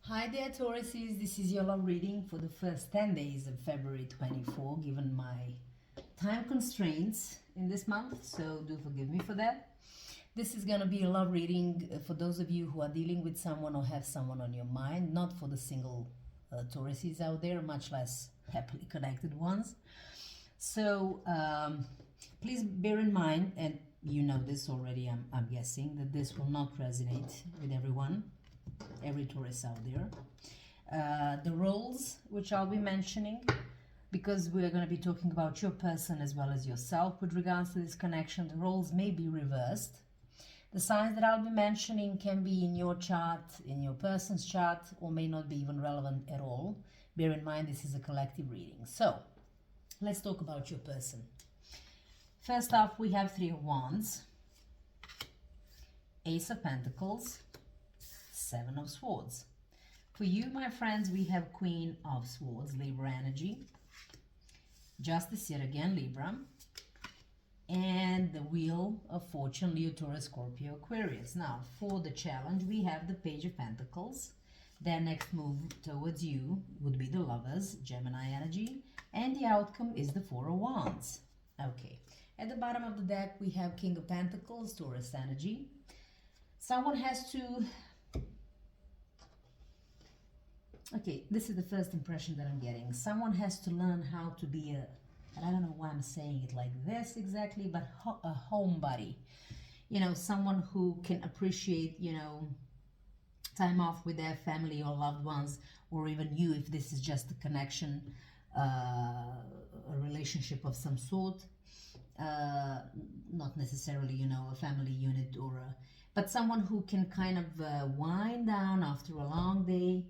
Hi there, Tauruses. This is your love reading for the first 10 days of February 24, given my time constraints in this month, so do forgive me for that. This is going to be a love reading for those of you who are dealing with someone or have someone on your mind, not for the single Tauruses out there, much less happily connected ones. So please bear in mind, and you know this already, I'm guessing, that this will not resonate with everyone. Every Taurus out there. The roles which I'll be mentioning, because we're going to be talking about your person as well as yourself with regards to this connection, the roles may be reversed. The signs that I'll be mentioning can be in your chart, in your person's chart, or may not be even relevant at all. Bear in mind this is a collective reading. So let's talk about your person. First off, we have Three of Wands, Ace of Pentacles, Seven of Swords. For you, my friends, we have Queen of Swords, Libra energy. Justice yet again, Libra. And the Wheel of Fortune, Leo, Taurus, Scorpio, Aquarius. Now, for the challenge, we have the Page of Pentacles. Their next move towards you would be the Lovers, Gemini energy. And the outcome is the Four of Wands. Okay. At the bottom of the deck, we have King of Pentacles, Taurus energy. Someone has to... Okay, this is the first impression that I'm getting. Someone has to learn how to be and I don't know why I'm saying it like this exactly, but a homebody. You know, someone who can appreciate, you know, time off with their family or loved ones, or even you if this is just a connection, a relationship of some sort. Not necessarily, you know, a family unit but someone who can kind of wind down after a long day.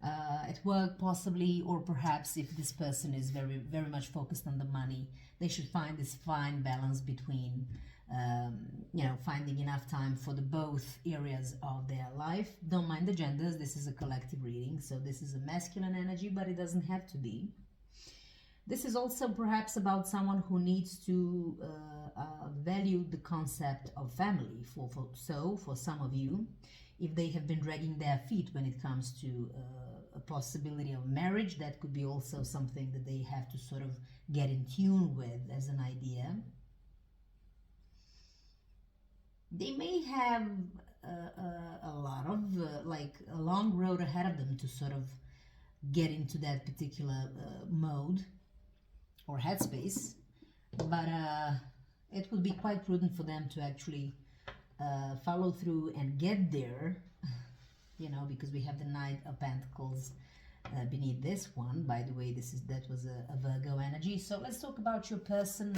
At work possibly, or perhaps if this person is very much focused on the money, they should find this fine balance between you know, finding enough time for the both areas of their life. Don't mind the genders, this is a collective reading, so this is a masculine energy, but it doesn't have to be. This is also perhaps about someone who needs to value the concept of family. For some of you, if they have been dragging their feet when it comes to a possibility of marriage, that could be also something that they have to sort of get in tune with as an idea. They may have a lot of, like a long road ahead of them to sort of get into that particular mode or headspace, but it would be quite prudent for them to actually follow through and get there, you know, because we have the Knight of Pentacles beneath this one. By the way, that was a Virgo energy. So let's talk about your person.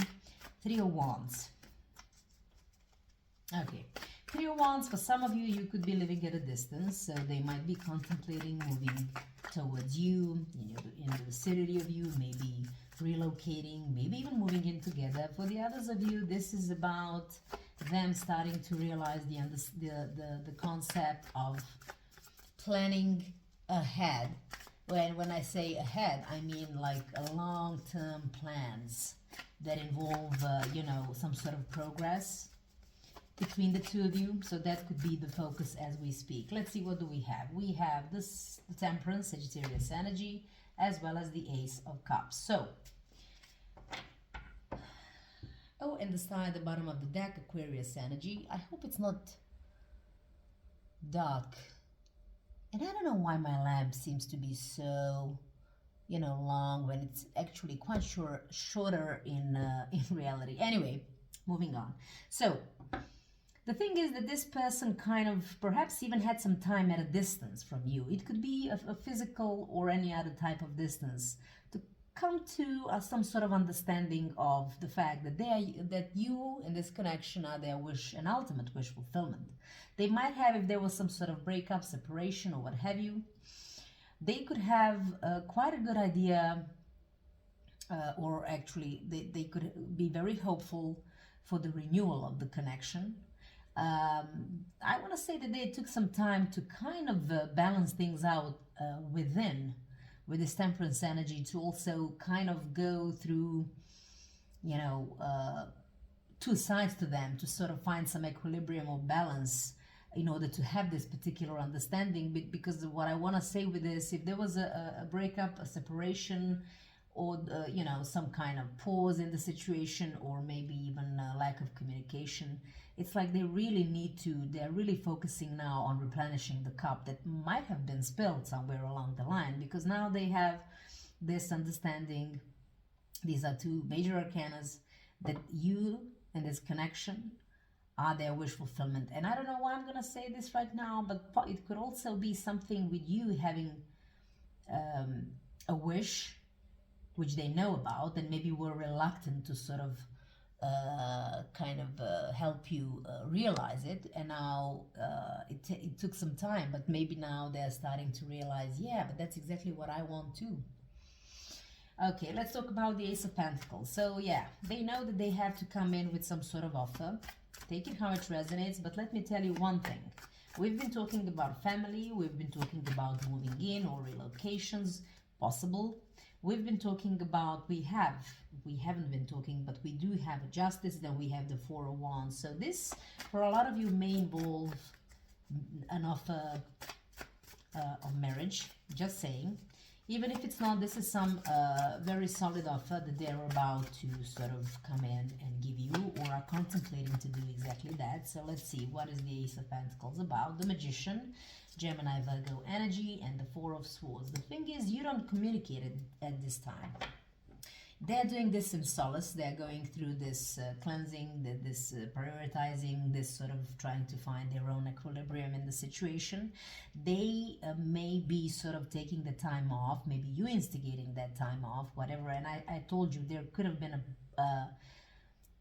Three of Wands. Okay, Three of Wands, for some of you, you could be living at a distance, so they might be contemplating moving towards you, in the vicinity of you, maybe relocating, maybe even moving in together. For the others of you, this is about them starting to realize the concept of planning ahead. When I say ahead, I mean like a long-term plans that involve, you know, some sort of progress between the two of you. So that could be the focus as we speak. Let's see, what do we have? We have the Temperance, Sagittarius energy, as well as the Ace of Cups. So, oh, and the star at the bottom of the deck, Aquarius energy. I hope it's not dark. And I don't know why my lamp seems to be so, you know, long when it's actually quite shorter in reality. Anyway, moving on. So, the thing is that this person kind of perhaps even had some time at a distance from you. It could be a physical or any other type of distance to come to some sort of understanding of the fact that you in this connection are their wish and ultimate wish fulfillment. They might have, if there was some sort of breakup, separation, or what have you, they could have quite a good idea, or actually they could be very hopeful for the renewal of the connection. I want to say that they took some time to kind of balance things out with this Temperance energy, to also kind of go through, you know, two sides to them, to sort of find some equilibrium or balance in order to have this particular understanding. Because what I want to say with this, if there was a breakup, a separation, or you know, some kind of pause in the situation, or maybe even a lack of communication, it's like they're really focusing now on replenishing the cup that might have been spilled somewhere along the line, because now they have this understanding. These are two major arcanas, that you and this connection are their wish fulfillment. And I don't know why I'm going to say this right now, but it could also be something with you having a wish which they know about, and maybe were reluctant to sort of help you realize it. And now it took some time, but maybe now they're starting to realize, yeah, but that's exactly what I want too. Okay, let's talk about the Ace of Pentacles. So yeah, they know that they have to come in with some sort of offer. Take it how it resonates, but let me tell you one thing. We've been talking about family, we've been talking about moving in or relocations, possible. We've been talking about, we haven't been talking, but we do have a justice, then we have the Four of Wands. So this, for a lot of you, may involve an offer of marriage, just saying. Even if it's not, this is some very solid offer that they're about to sort of come in and give you, or are contemplating to do exactly that. So let's see, what is the Ace of Pentacles about? The Magician, Gemini, Virgo energy, and the Four of Swords. The thing is, you don't communicate it at this time. They're doing this in solace. They're going through this cleansing, this prioritizing, this sort of trying to find their own equilibrium in the situation. They may be sort of taking the time off, maybe you instigating that time off, whatever. And I told you there could have been a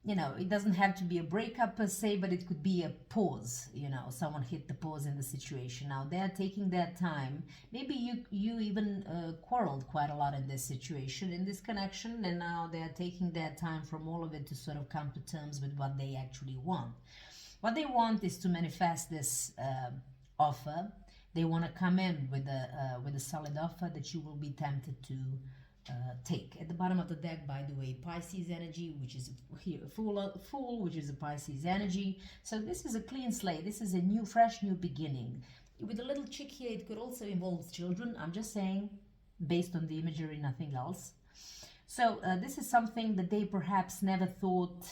you know, it doesn't have to be a breakup per se, but it could be a pause. You know, someone hit the pause in the situation. Now they're taking their time. Maybe you even quarreled quite a lot in this situation, in this connection, and now they're taking their time from all of it to sort of come to terms with what they actually want. What they want is to manifest this offer. They want to come in with a solid offer that you will be tempted to take. At the bottom of the deck, by the way, Pisces energy, which is here Fool, which is a Pisces energy. So this is a clean slate. This is a new, fresh, new beginning. With a little chick here, it could also involve children. I'm just saying, based on the imagery, nothing else. So this is something that they perhaps never thought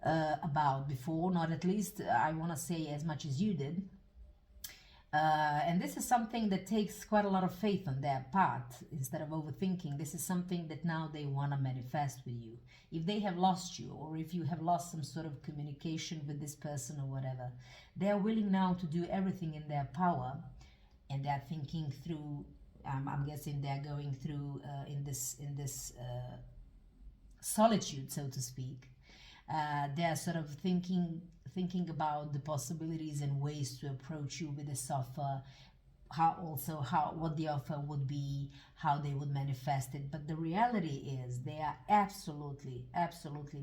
about before, not at least, I want to say, as much as you did. And this is something that takes quite a lot of faith on their part. Instead of overthinking, this is something that now they want to manifest with you. If they have lost you, or if you have lost some sort of communication with this person or whatever, they are willing now to do everything in their power, and they're thinking through. I'm guessing they're going through in this solitude, so to speak. They're sort of thinking about the possibilities and ways to approach you with this offer, what the offer would be, how they would manifest it. But the reality is they are absolutely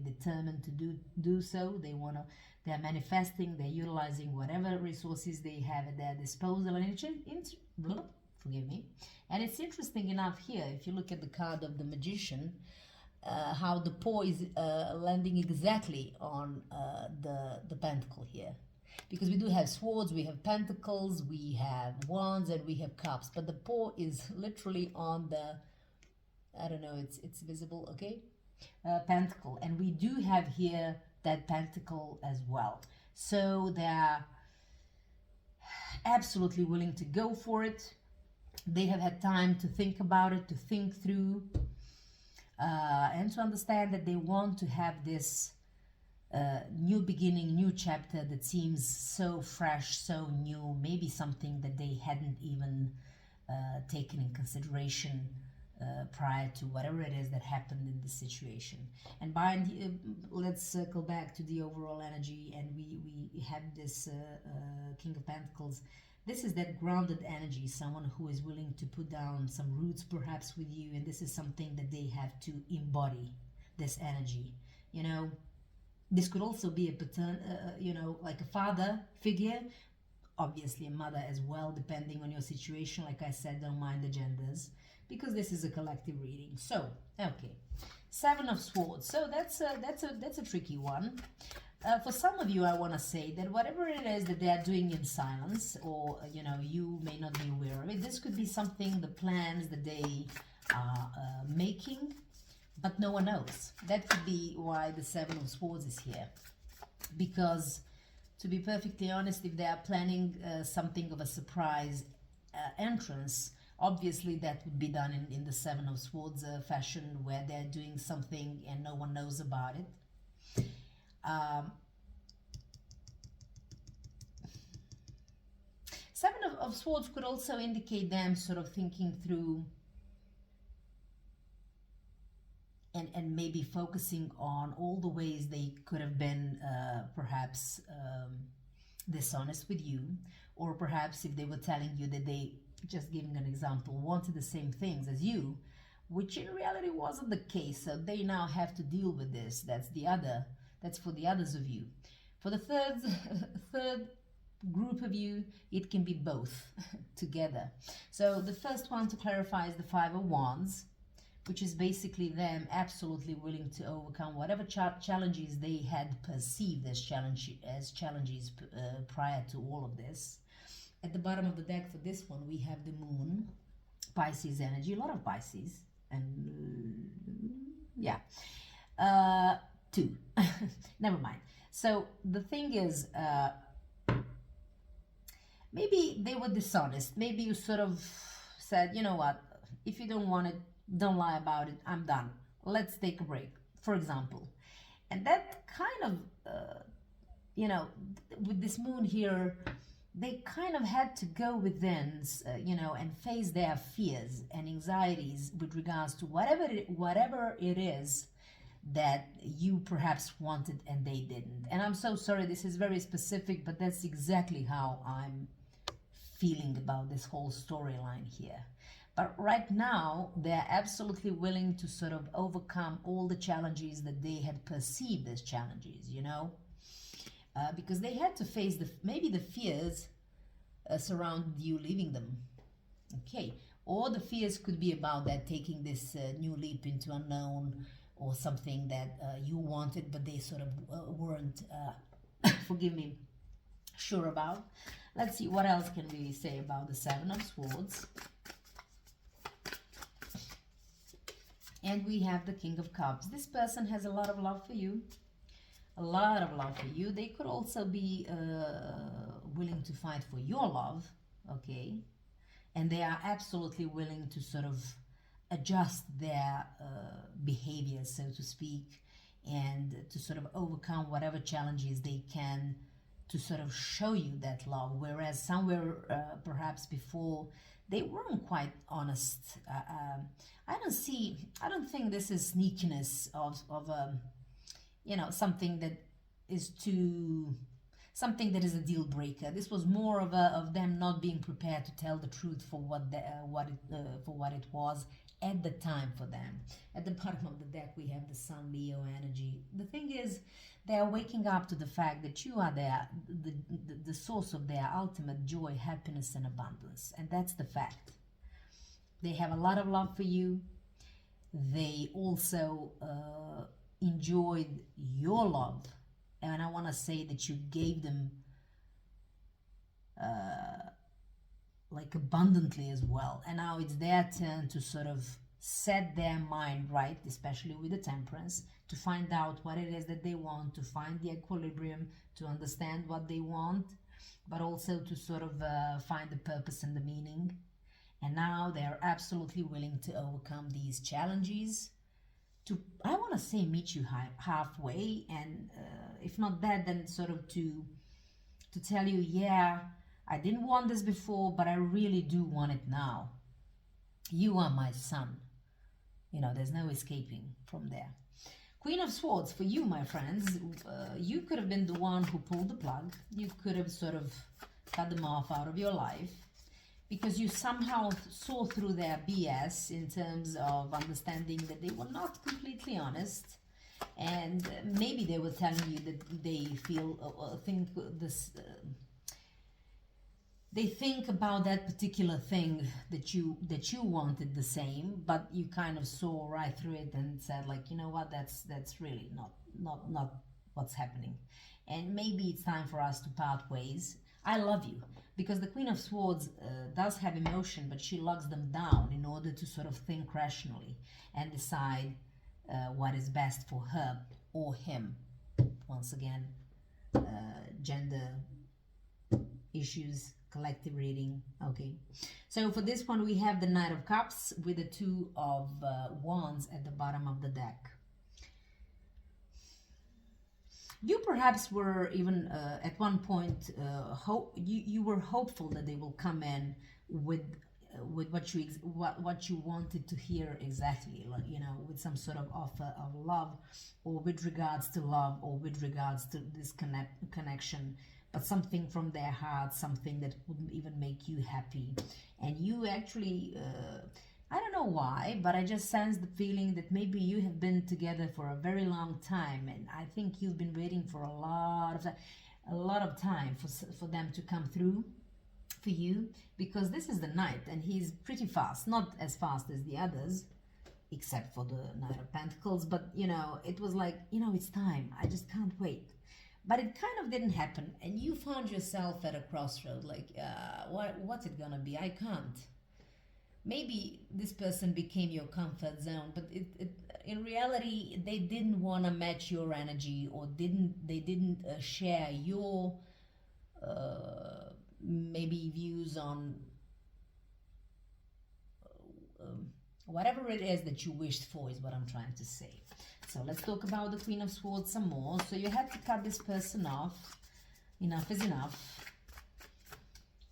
determined to do so. They're manifesting, they're utilizing whatever resources they have at their disposal. And forgive me. And it's interesting enough here, if you look at the card of the Magician, how the paw is landing exactly on the pentacle here, because we do have swords, we have pentacles, we have wands, and we have cups, but the paw is literally on the, I don't know, it's visible, okay, pentacle, and we do have here that pentacle as well. So they're absolutely willing to go for it. They have had time to think about it, to think through, and to understand that they want to have this new beginning, new chapter that seems so fresh, so new, maybe something that they hadn't even taken in consideration prior to whatever it is that happened in this situation. And let's circle back to the overall energy, and we have this King of Pentacles. This is that grounded energy, someone who is willing to put down some roots perhaps with you, and this is something that they have to embody, this energy. You know, this could also be a patern, you know, like a father figure, obviously a mother as well, depending on your situation. Like I said, don't mind the genders, because this is a collective reading. So, okay, Seven of Swords. So that's a tricky one. For some of you, I want to say that whatever it is that they are doing in silence, or you may not be aware of it, this could be something, the plans that they are making, but no one knows. That could be why the Seven of Swords is here. Because, to be perfectly honest, if they are planning something of a surprise entrance, obviously that would be done in the Seven of Swords fashion, where they're doing something and no one knows about it. Seven of Swords could also indicate them sort of thinking through and maybe focusing on all the ways they could have been perhaps dishonest with you, or perhaps if they were telling you that they, just giving an example, wanted the same things as you, which in reality wasn't the case. So they now have to deal with this. That's for the others of you. For the third group of you, it can be both together. So the first one to clarify is the Five of Wands, which is basically them absolutely willing to overcome whatever challenges they had perceived as challenges prior to all of this. At the bottom of the deck for this one, we have the Moon, Pisces energy, a lot of Pisces, and yeah, two. Never mind. So the thing is, maybe they were dishonest. Maybe you sort of said, you know what, if you don't want it, don't lie about it, I'm done. Let's take a break, for example. And that kind of, with this Moon here, they kind of had to go within, and face their fears and anxieties with regards to whatever it is that you perhaps wanted and they didn't. And I'm so sorry, this is very specific, but that's exactly how I'm feeling about this whole storyline here. But right now, they're absolutely willing to sort of overcome all the challenges that they had perceived as challenges, because they had to face maybe the fears surrounding you leaving them. Okay, or the fears could be about that, taking this new leap into unknown, or something that you wanted but they sort of weren't, forgive me, sure about. Let's see, what else can we say about the Seven of Swords? And we have the King of Cups. This person has a lot of love for you. A lot of love for you. They could also be willing to fight for your love, okay? And they are absolutely willing to sort of adjust their behavior, so to speak, and to sort of overcome whatever challenges they can to sort of show you that love. Whereas somewhere perhaps before, they weren't quite honest. I don't think this is sneakiness of something that is something that is a deal breaker. This was more of them not being prepared to tell the truth for what it was at the time for them. At the bottom of the deck, we have the Sun, Leo energy. The thing is, they are waking up to the fact that you are the source of their ultimate joy, happiness, and abundance. And that's the fact. They have a lot of love for you. They also enjoyed your love. And I want to say that you gave them like abundantly as well. And now it's their turn to sort of set their mind right, especially with the Temperance, to find out what it is that they want, to find the equilibrium, to understand what they want, but also to sort of find the purpose and the meaning. And now they're absolutely willing to overcome these challenges, to, I want to say, meet you halfway, and if not that, then sort of to tell you, yeah, I didn't want this before, but I really do want it now. You are my son. There's no escaping from there. Queen of Swords, for you, my friends, you could have been the one who pulled the plug. You could have sort of cut them off out of your life, because you somehow saw through their BS in terms of understanding that they were not completely honest, and maybe they were telling you that they they think about that particular thing that you wanted the same, but you kind of saw right through it and said, like, you know what, that's really not what's happening. and maybe it's time for us to part ways. I love you. Because the Queen of Swords does have emotion, but she locks them down in order to sort of think rationally and decide what is best for her or him. Once again, gender issues, collective reading. Okay, so for this one we have the Knight of Cups with the Two of Wands at the bottom of the deck. You perhaps were even at one point you were hopeful that they will come in with what you wanted to hear exactly, like, you know, with some sort of offer of love, or with regards to love, or with regards to this connection, but something from their heart, something that wouldn't even make you happy. And you actually I don't know why, but I just sense the feeling that maybe you have been together for a very long time, and I think you've been waiting for a lot of time for them to come through for you, because this is the Knight and he's pretty fast, not as fast as the others, except for the Knight of Pentacles, but you know, it was like, you know, it's time, I just can't wait. But it kind of didn't happen, and you found yourself at a crossroad, like, what's it gonna be? I can't. Maybe this person became your comfort zone, but in reality, they didn't want to match your energy, or they didn't share your maybe views on whatever it is that you wished for, is what I'm trying to say. So let's talk about the Queen of Swords some more. So you had to cut this person off. Enough is enough.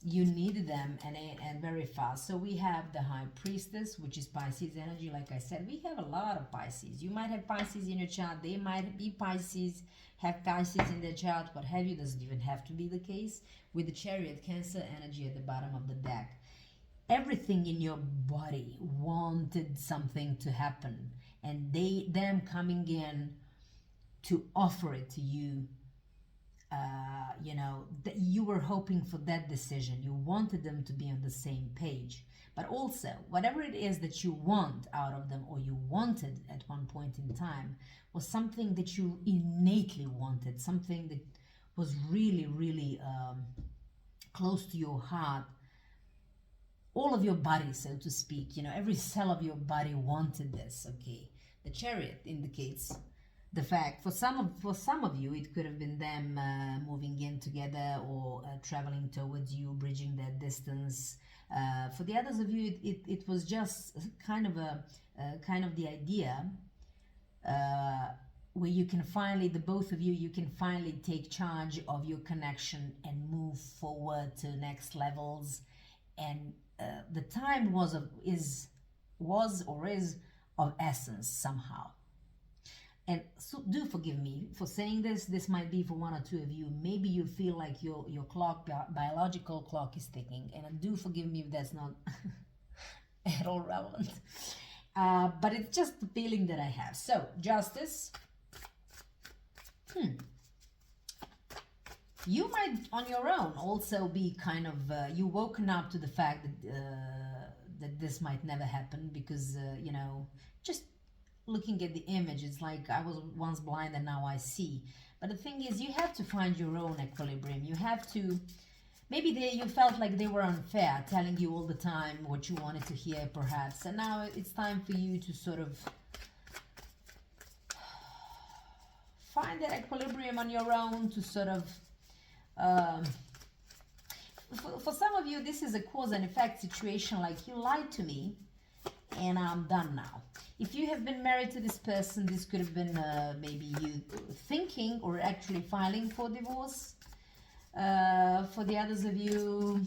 You needed them, and very fast. So we have the High Priestess, which is Pisces energy. Like I said, we have a lot of Pisces. You might have Pisces in your chart. They might be Pisces, have Pisces in their chart. What have you? Doesn't even have to be the case. With the Chariot, Cancer energy at the bottom of the deck. Everything in your body wanted something to happen, and them coming in to offer it to you. You know, you were hoping for that decision. You wanted them to be on the same page. But also, whatever it is that you want out of them, or you wanted at one point in time, was something that you innately wanted, something that was really, really close to your heart. All of your body, so to speak, you know, every cell of your body wanted this. Okay, the Chariot indicates the fact, for some of you, it could have been them moving in together, or traveling towards you, bridging that distance. For the others of you, it was just kind of the idea where you can finally, the both of you, you can finally take charge of your connection and move forward to next levels. And the time was of essence somehow. And so do forgive me for saying this. This might be for one or two of you. Maybe you feel like your clock, biological clock, is ticking. And do forgive me if that's not at all relevant. But it's just the feeling that I have. So, Justice. You might, on your own, also be kind of, you woken up to the fact that this might never happen, because, you know, just looking at the image, it's like I was once blind and now I see. But the thing is, you have to find your own equilibrium. You have to, maybe you felt like they were unfair, telling you all the time what you wanted to hear, perhaps, and now it's time for you to sort of find that equilibrium on your own, to sort of for some of you, this is a cause and effect situation, like, you lied to me and I'm done now. If you have been married to this person, this could have been maybe you thinking or actually filing for divorce. For the others of you,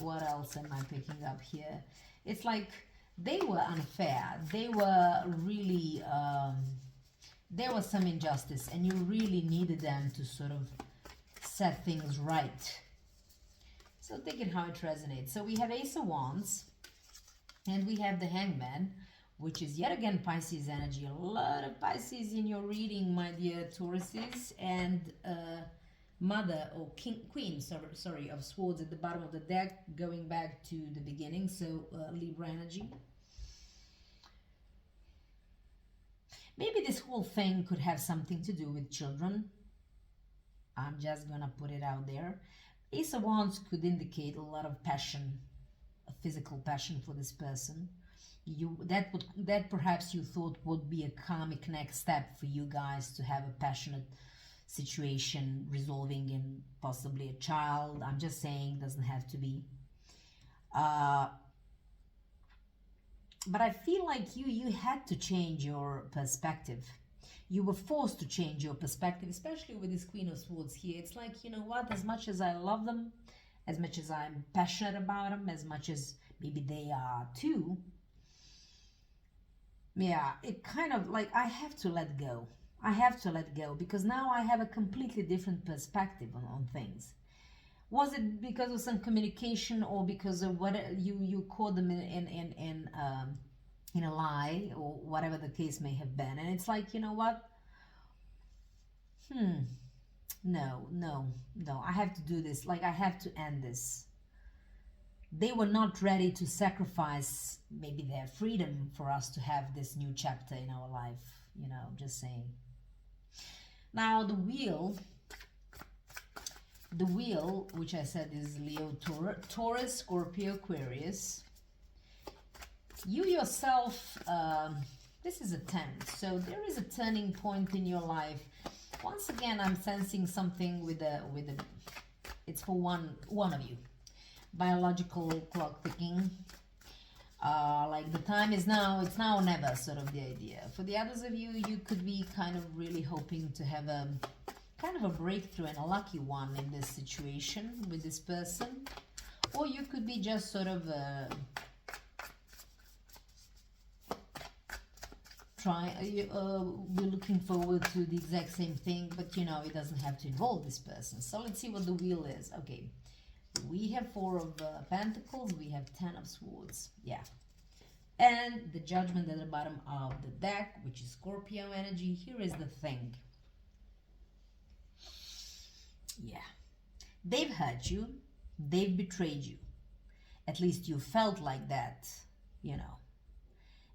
what else am I picking up here? It's like they were unfair. They were really, there was some injustice, and you really needed them to sort of set things right. So take it how it resonates. So we have Ace of Wands, and we have the Hangman, which is yet again Pisces energy. A lot of Pisces in your reading, my dear Tauruses, and Mother or Queen of Swords at the bottom of the deck, going back to the beginning. So Libra energy. Maybe this whole thing could have something to do with children. I'm just gonna put it out there. Ace of Wands could indicate a lot of passion, a physical passion for this person. That perhaps you thought would be a karmic next step for you guys to have a passionate situation resolving in possibly a child. I'm just saying, doesn't have to be. But I feel like you had to change your perspective. You were forced to change your perspective, especially with this Queen of Swords here. It's like, you know what, as much as I love them, as much as I'm passionate about them, as much as maybe they are too, yeah, it kind of like I have to let go. I have to let go because now I have a completely different perspective on things. Was it because of some communication or because of what you caught them in a lie or whatever the case may have been? And it's like, you know what? No. I have to do this. Like, I have to end this. They were not ready to sacrifice maybe their freedom for us to have this new chapter in our life. You know, just saying. Now, the wheel, which I said is Leo, Taurus, Scorpio, Aquarius. You yourself, this is a 10. So there is a turning point in your life. Once again, I'm sensing something with a it's for one of you. Biological clock ticking. Like the time is now, it's now or never, sort of the idea. For the others of you, you could be kind of really hoping to have a kind of a breakthrough and a lucky one in this situation with this person. Or you could be just sort of we're looking forward to the exact same thing, but you know, it doesn't have to involve this person. So let's see what the wheel is. Okay, we have 4 of Pentacles, we have 10 of Swords, yeah. And the Judgment at the bottom of the deck, which is Scorpio energy. Here is the thing. Yeah, they've hurt you, they've betrayed you. At least you felt like that, you know.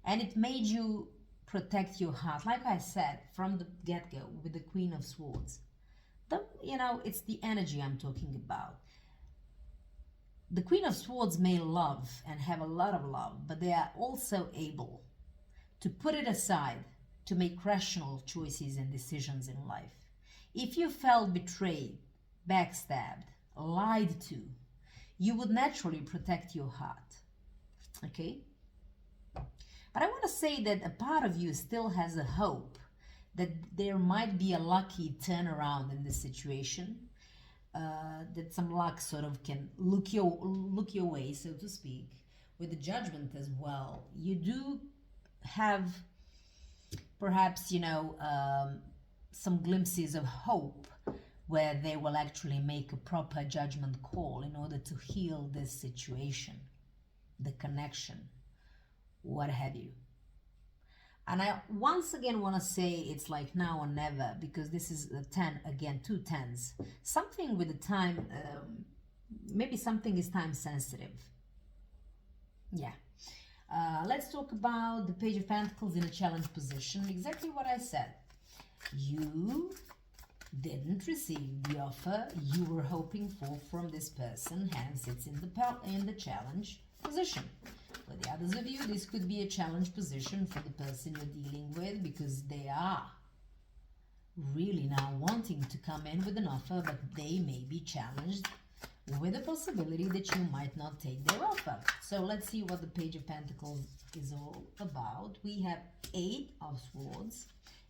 And it made you protect your heart, like I said, from the get-go with the Queen of Swords. You know, it's the energy I'm talking about. The Queen of Swords may love and have a lot of love, but they are also able to put it aside to make rational choices and decisions in life. If you felt betrayed, backstabbed, lied to, you would naturally protect your heart. Okay? But I want to say that a part of you still has a hope that there might be a lucky turnaround in this situation, that some luck sort of can look your way, so to speak, with the Judgment as well. You do have perhaps, you know, some glimpses of hope where they will actually make a proper judgment call in order to heal this situation, the connection, what have you. And I once again want to say it's like now or never, because this is a 10, again, 2 10s. Something with the time, maybe something is time sensitive. Yeah. Let's talk about the Page of Pentacles in a challenge position. Exactly what I said. You didn't receive the offer you were hoping for from this person, hence it's in the challenge position. For the others of you, this could be a challenge position for the person you're dealing with, because they are really now wanting to come in with an offer, but they may be challenged with the possibility that you might not take their offer. So let's see what the Page of Pentacles is all about. We have 8 of Swords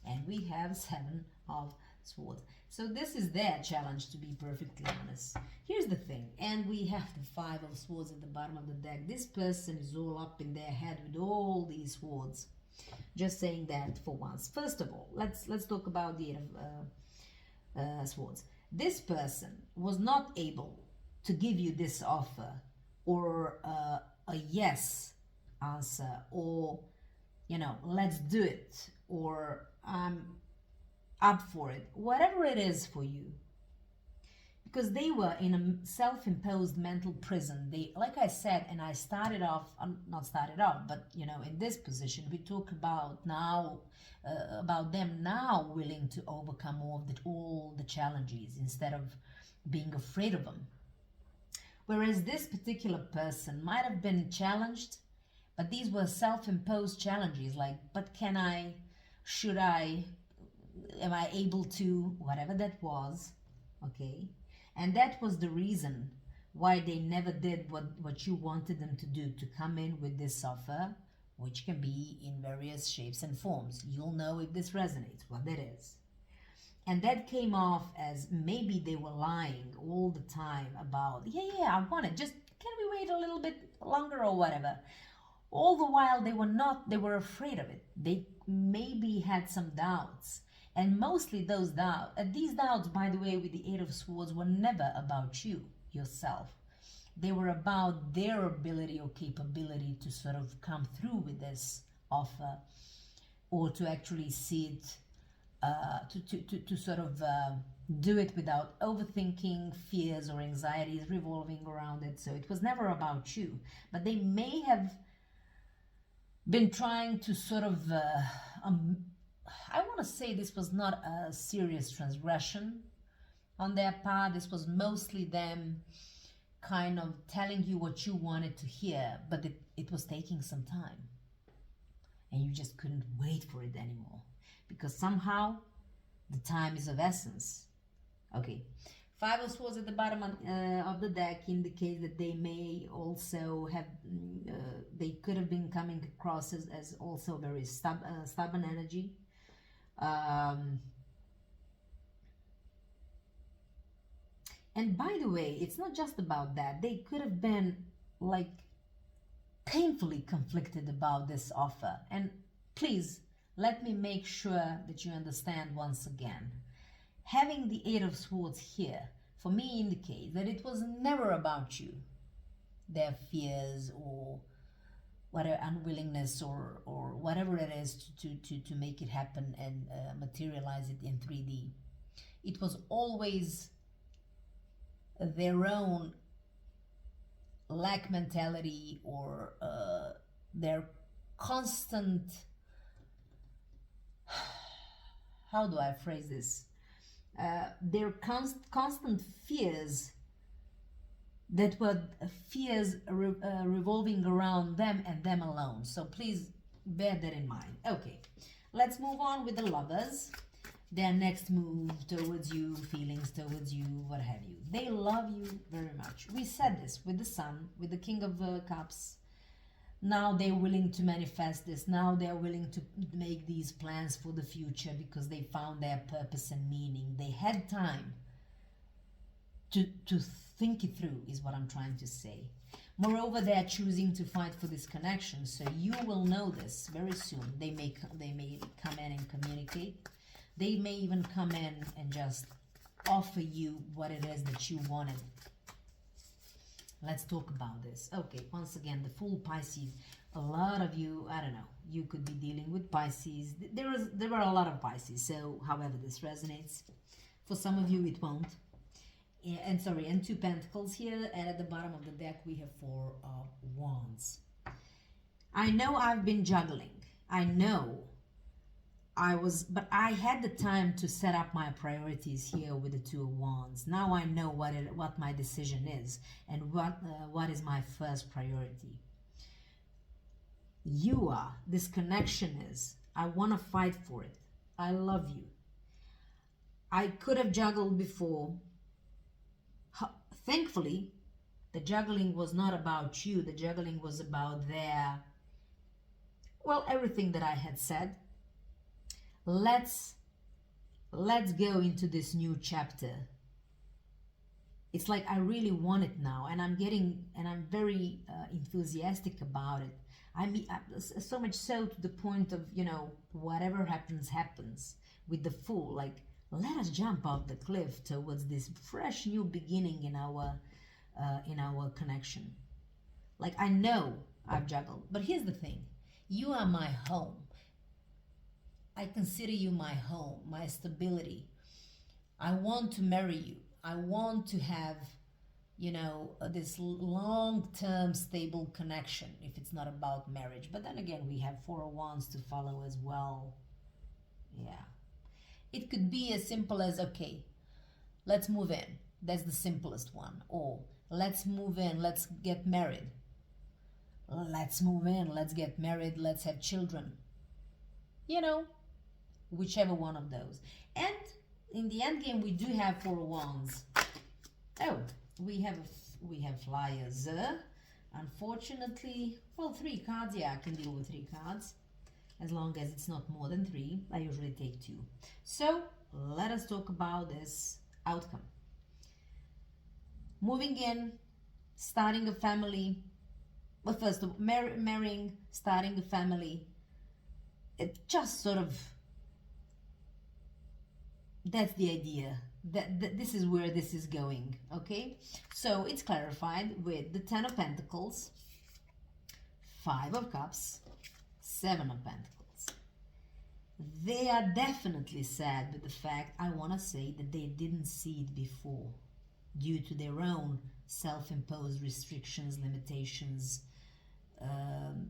and we have 7 of Swords. So this is their challenge, to be perfectly honest. Here's the thing, and we have the 5 of Swords at the bottom of the deck. This person is all up in their head with all these swords. Just saying that for once. First of all, let's talk about the 8 of Swords. This person was not able to give you this offer, or a yes answer, or, you know, let's do it, or I'm up for it, whatever it is for you, because they were in a self-imposed mental prison. They, like I said, and I started off, not started off, but you know, in this position, we talk about now, about them now willing to overcome all the challenges instead of being afraid of them. Whereas this particular person might have been challenged, but these were self-imposed challenges, like, but can I, should I, am I able to, whatever that was, okay? And that was the reason why they never did what you wanted them to do, to come in with this offer, which can be in various shapes and forms. You'll know if this resonates, what that is. And that came off as maybe they were lying all the time about, yeah, I want it, just can we wait a little bit longer or whatever. All the while they were afraid of it. They maybe had some doubts. And mostly these doubts, by the way, with the Eight of Swords, were never about you, yourself. They were about their ability or capability to sort of come through with this offer, or to actually see it, to sort of do it without overthinking fears or anxieties revolving around it. So it was never about you. But they may have been trying to sort of I want to say this was not a serious transgression on their part. This was mostly them kind of telling you what you wanted to hear, but it was taking some time. And you just couldn't wait for it anymore, because somehow the time is of essence. Okay. Five of Swords at the bottom of the deck indicates that they may also have, they could have been coming across as also very stubborn energy. And by the way, it's not just about that. They could have been like painfully conflicted about this offer. And please, let me make sure that you understand once again. Having the Eight of Swords here, for me, indicates that it was never about you, their fears or whatever, unwillingness or whatever it is to make it happen and materialize it in 3D. It was always their own lack mentality, or their constant, how do I phrase this? Their constant fears that were fears revolving around them and them alone. So please bear that in mind. Okay, let's move on with the Lovers. Their next move towards you, feelings towards you, what have you. They love you very much. We said this with the Sun, with the King of Cups. Now they're willing to manifest this. Now they're willing to make these plans for the future because they found their purpose and meaning. They had time to think it through, is what I'm trying to say. Moreover, they're choosing to fight for this connection. So you will know this very soon. They may come in and communicate. They may even come in and just offer you what it is that you wanted. Let's talk about this. Okay, once again, the full Pisces. A lot of you, I don't know, you could be dealing with Pisces. There are a lot of Pisces, so however this resonates. For some of you, it won't. And sorry, and Two Pentacles here, and at the bottom of the deck we have Four of Wands. I know I've been juggling. I know but I had the time to set up my priorities here with the Two of Wands. Now I know what my decision is and what is my first priority. This connection is, I want to fight for it. I love you. I could have juggled before. Thankfully, the juggling was not about you. The juggling was about everything that I had said. Let's go into this new chapter. It's like I really want it now, and I'm very enthusiastic about it. I mean, so much so to the point of, whatever happens with the Fool. Like, let us jump off the cliff towards this fresh new beginning in our connection. Like, I know I've juggled, but here's the thing: you are my home. I consider you my home, my stability. I want to marry you. I want to have, you know, this long-term stable connection if it's not about marriage. But then again, we have Four of Wands to follow as well. Yeah. It could be as simple as, okay, let's move in. That's the simplest one. Or let's move in, let's get married. Let's move in, let's get married, let's have children. You know, whichever one of those. And in the end game, we do have Four of Wands. Oh, we have flyers. Unfortunately, well, 3 cards. Yeah, I can deal with 3 cards. As long as it's not more than 3. I usually take 2. So, let us talk about this outcome. Moving in, starting a family. Well, first of all, marrying, starting a family. It just sort of... That's the idea. That this is where this is going, okay? So it's clarified with the 10 of Pentacles, 5 of Cups, 7 of Pentacles. They are definitely sad with the fact, I want to say, that they didn't see it before due to their own self-imposed restrictions, limitations,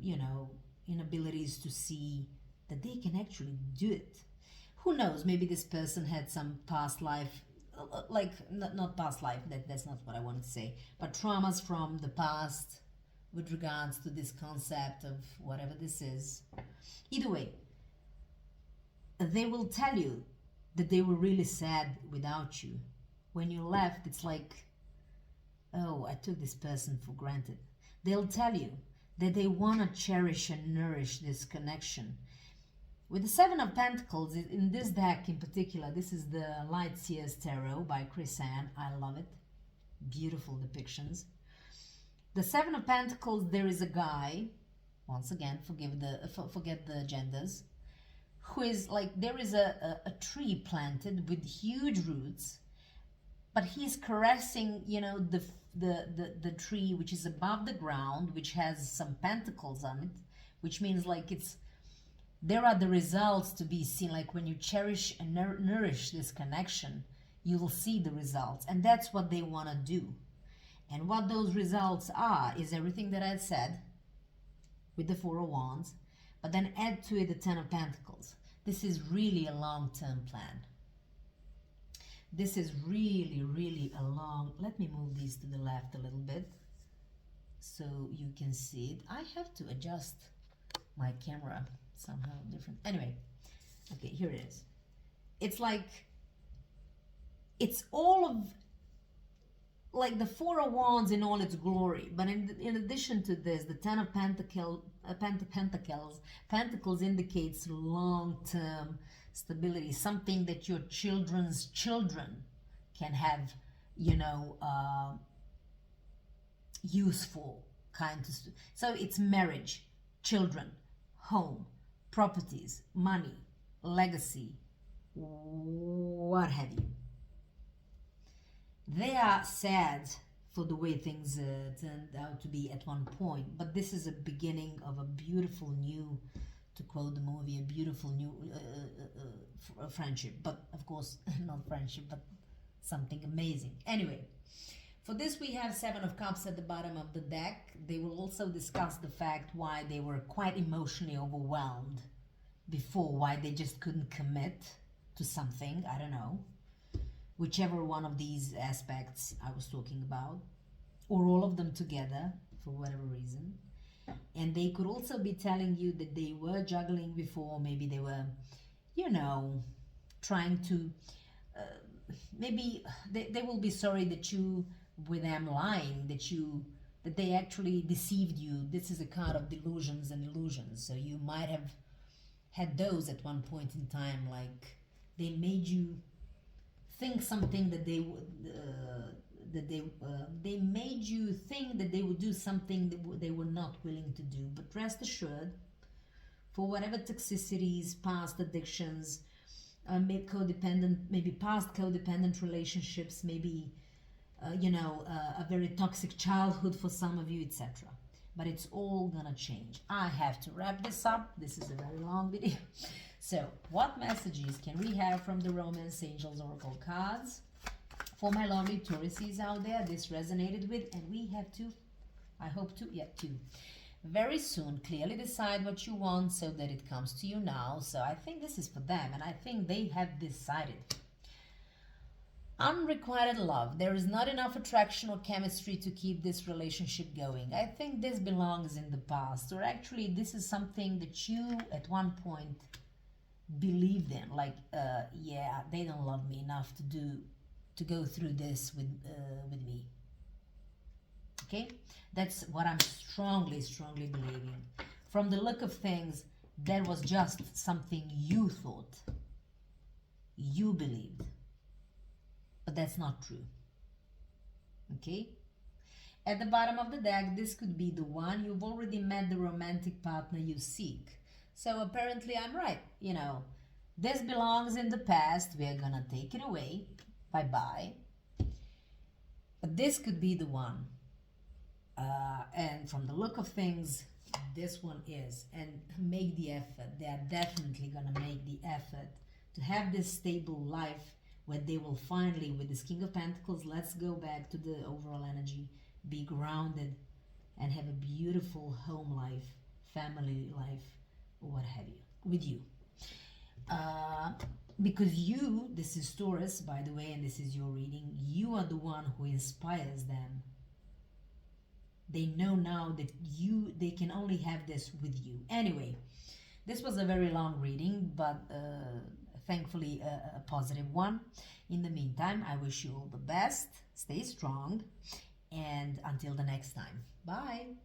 you know, inabilities to see that they can actually do it. Who knows, maybe this person had some past life, like, not past life, that's not what I want to say, but traumas from the past with regards to this concept of whatever this is. Either way, they will tell you that they were really sad without you. When you left, it's like, oh, I took this person for granted. They'll tell you that they want to cherish and nourish this connection. With the 7 of Pentacles, in this deck in particular, this is the Light Seers Tarot by Chris Ann. I love it. Beautiful depictions. The 7 of Pentacles, there is a guy, once again, forget the genders, who is like, there is a tree planted with huge roots, but he's caressing, you know, the tree which is above the ground, which has some pentacles on it, which means like there are the results to be seen. Like when you cherish and nourish this connection, you will see the results. And that's what they want to do. And what those results are is everything that I said with the 4 of Wands, but then add to it the 10 of Pentacles. This is really a long-term plan. This is really, really a long... Let me move these to the left a little bit so you can see it. I have to adjust my camera somehow different. Anyway, okay, here it is. It's like, it's all of, like the 4 of Wands in all its glory. But in addition to this, the 10 of Pentacles indicates long-term stability, something that your children's children can have, you know, useful kind of. So it's marriage, children, home, properties, money, legacy, what have you. They are sad for the way things turned out to be at one point, but this is a beginning of a beautiful new, to quote the movie, a beautiful new friendship. But of course, not friendship, but something amazing. Anyway, for this we have 7 of Cups at the bottom of the deck. They will also discuss the fact why they were quite emotionally overwhelmed before, why they just couldn't commit to something, I don't know. Whichever one of these aspects I was talking about, or all of them together for whatever reason. And they could also be telling you that they were juggling before, maybe they were, you know, trying to, maybe they will be sorry that you, with them lying, that they actually deceived you. This is a card of delusions and illusions, so you might have had those at one point in time, like they made you think something that they would, they made you think that they would do something that they were not willing to do. But rest assured, for whatever toxicities, past addictions, maybe past codependent relationships, maybe you know, a very toxic childhood for some of you, etc. But it's all gonna change. I have to wrap this up. This is a very long video. So, what messages can we have from the Romance Angels Oracle cards For my lovely Tauruses out there, this resonated with, and we have two. I hope two. Yeah, two. Very soon, clearly decide what you want so that it comes to you now. So I think this is for them, and I think they have decided. Unrequited love. There is not enough attraction or chemistry to keep this relationship going. I think this belongs in the past, or actually this is something that you at one point believed in, like yeah, they don't love me enough to go through this with me. Okay, that's what I'm strongly believing. From the look of things, that was just something you thought, you believed, but that's not true. Okay, at the bottom of the deck, this could be the one. You've already met the romantic partner you seek. So apparently I'm right, you know, this belongs in the past, we're gonna take it away, bye-bye. But this could be the one. And from the look of things, this one is. And make the effort. They are definitely gonna make the effort to have this stable life where they will finally, with this King of Pentacles, let's go back to the overall energy, be grounded and have a beautiful home life, family life, or what have you, with you. Because you, this is Taurus, by the way, and this is your reading, you are the one who inspires them. They know now that they can only have this with you. Anyway, this was a very long reading, but thankfully a positive one. In the meantime, I wish you all the best. Stay strong. And until the next time. Bye.